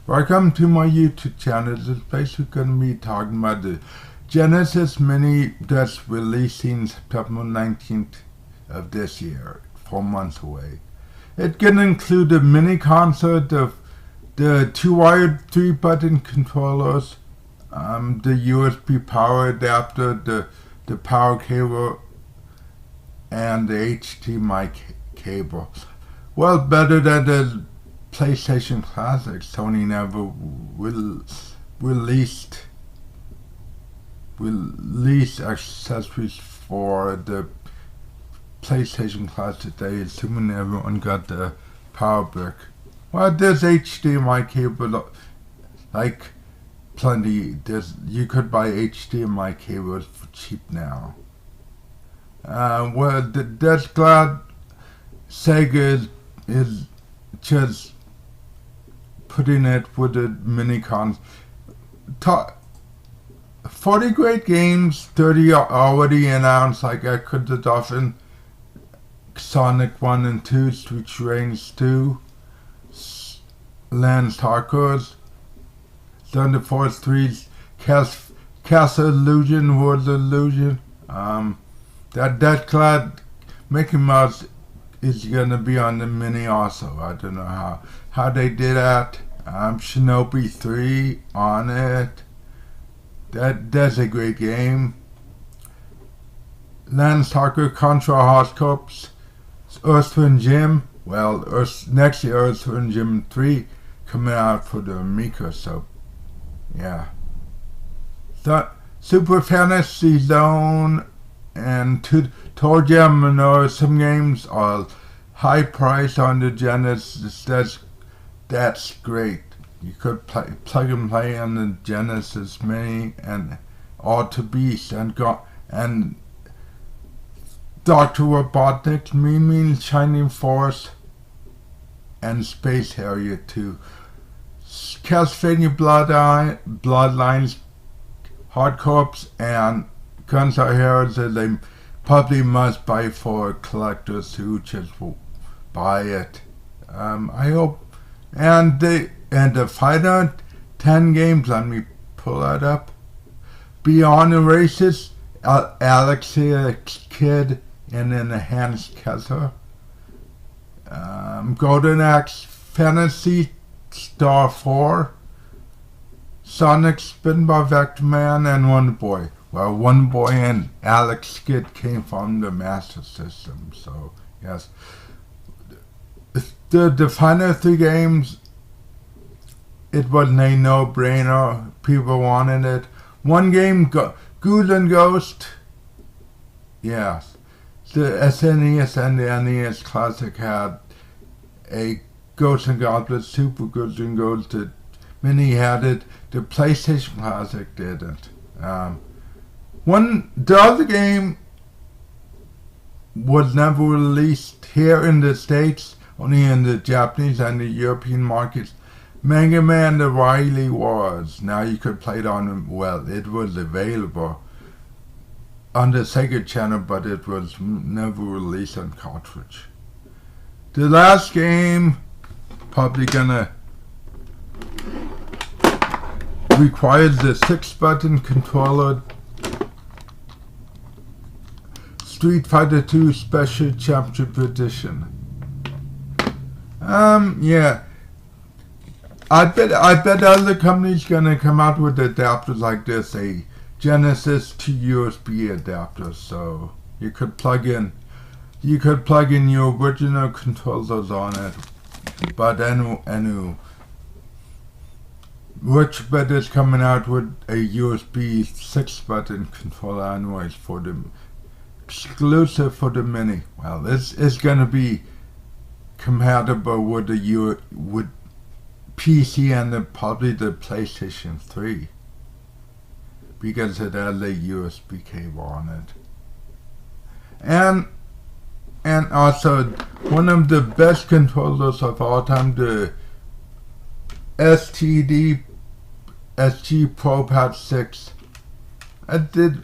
Welcome to my YouTube channel. This is basically going to be talking about the Genesis Mini that's releasing September 19th of this year, 4 months away. It can include a mini console, the 2-wired 3-button controllers, the USB power adapter, the power cable, and the HDMI cable. Well, better than the PlayStation Classic. Sony never released accessories for the PlayStation Classic. They assuming everyone got the power brick. Well, there's HDMI cable, like plenty. You could buy HDMI cables for cheap now. That's glad Sega is just putting it with the mini cons. 40 great games, 30 already announced, like Echo the Dolphin, Sonic 1 and 2, Street Race 2, Land Stalkers, Thunder Force 3, Castle Illusion, World Illusion. That glad Mickey Mouse is gonna be on the mini also. I don't know how they did that. Shinobi 3 on it. That's a great game. Landstalker, Contra Hot Corps, Earthworm Jim. Well, next year Earthworm Jim 3 coming out for the Amiga, so yeah. Super Fantasy Zone and Toja Minora, some games are high price on the Genesis. That's great. You could plug and play on the Genesis Mini and Alter Beast and Dr. Robotnik, Mean Shining Force, and Space Harrier 2. Castlevania Bloodlines, Hard Corps, and Guns Are Heroes that they probably must buy for collectors who just will buy it. I hope. And the Final 10 games, let me pull that up. Beyond Erasers, Alexia Kid, and Enhanced Kessler. Golden Axe, Fantasy Star 4, Sonic Spinball Vectorman, and Wonder Boy. Well, Wonder Boy and Alex Kidd came from the Master System, so yes. The final 3 games, it was a no-brainer. People wanted it. One game, Ghoul and Ghost. Yes. The SNES and the NES Classic had a Ghosts and Goblins, Super Ghosts and Ghosts. The Mini had it. The PlayStation Classic didn't. The other game was never released here in the States, only in the Japanese and the European markets. Mega Man The Wily Wars. Now you could play it on, well, it was available on the Sega channel, but it was never released on cartridge. The last game, probably gonna requires the 6-button controller. Street Fighter 2 Special Championship Edition. Yeah. I bet other companies gonna come out with adapters like this, a Genesis to USB adapter, so you could plug in your original controllers on it. But anyway, which bet is coming out with a USB 6-button controller anyways for the exclusive for the Mini. Well, this is gonna be compatible with with PC and probably the PlayStation 3 because it has a USB cable on it. And also one of the best controllers of all time, the SG ProPad 6. I did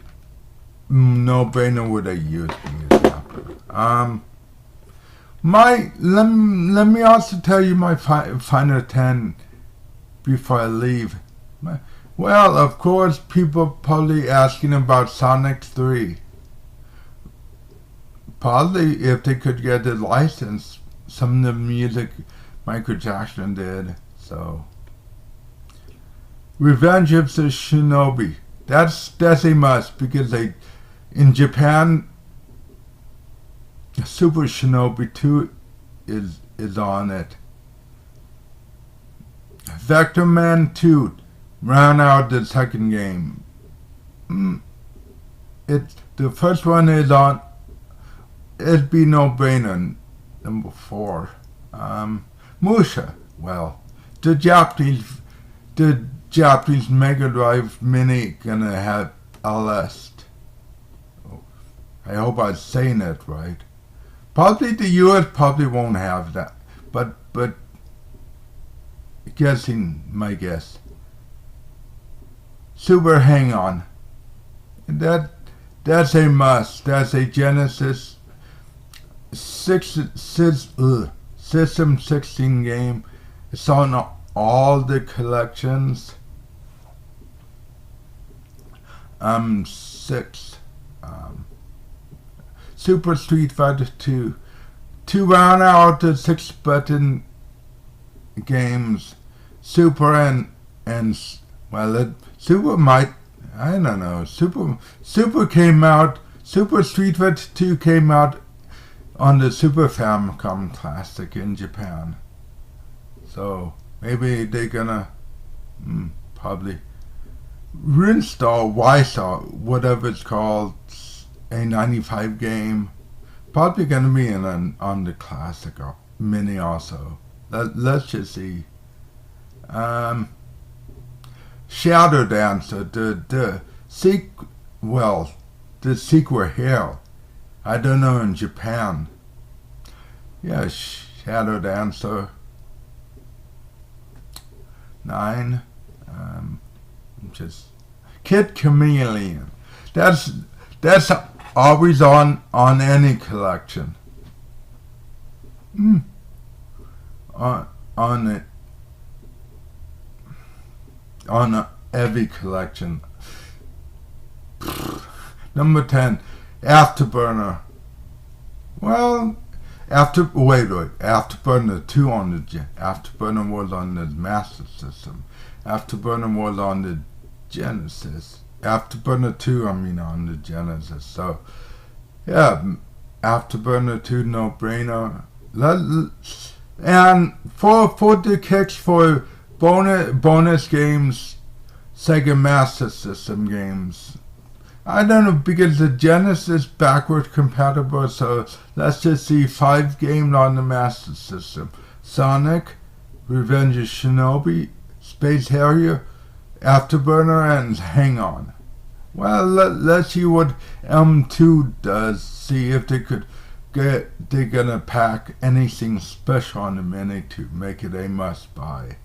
no-brainer with a USB adapter. Let me also tell you my Final 10 before I leave. Well, of course, people probably asking about Sonic 3. Probably if they could get a license, some of the music Michael Jackson did. So, Revenge of the Shinobi. That's a must because in Japan, Super Shinobi 2 is on it. Vector Man 2 round out the second game. The first one is on. It'd be no brainer. Number 4. Musha. Well, the Japanese Mega Drive Mini gonna have LS. Oh, I hope I'm saying it right. Probably the US probably won't have that, but guessing my guess. Super Hang On. That's a must. That's a Genesis System 16 game. It's on all the collections. 6. Super Street Fighter 2. To round out the 6-button games. Super Super might, I don't know. Super came out. Super Street Fighter 2 came out on the Super Famicom Classic in Japan. So maybe they're gonna probably reinstall YSAW, whatever it's called, a 95 game. Probably gonna be on the Classic Mini also. Let's just see. Shadow Dancer, the sequel Hell. I don't know in Japan. Yeah, Shadow Dancer. 9. Just Kid Chameleon. That's always on any collection. On every collection. Number 10, Afterburner. Well, Afterburner 2 on the Afterburner was on the Master System. Afterburner was on the Genesis. Afterburner 2, on the Genesis. So, yeah, Afterburner 2, no brainer. And for the kicks for bonus games, Sega Master System games. I don't know, because the Genesis backward compatible, so let's just see 5 games on the Master System. Sonic, Revenge of Shinobi, Space Harrier, Afterburner, and Hang On. Well, let's see what M2 does, see if they're gonna pack anything special on the Mini to make it a must-buy.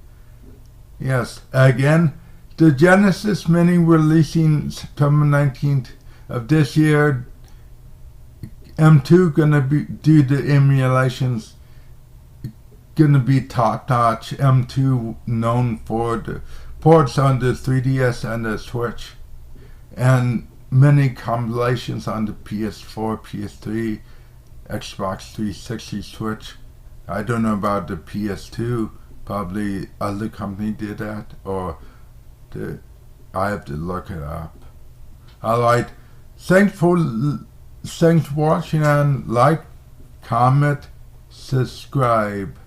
Yes, again, the Genesis Mini releasing September 19th of this year. M2 gonna do the emulations. Gonna be top notch. M2 known for the ports on the 3DS and the Switch, and many compilations on the PS4, PS3, Xbox 360, Switch. I don't know about the PS2. Probably other company did that, or I have to look it up. Alright, thanks for watching, and like, comment, subscribe.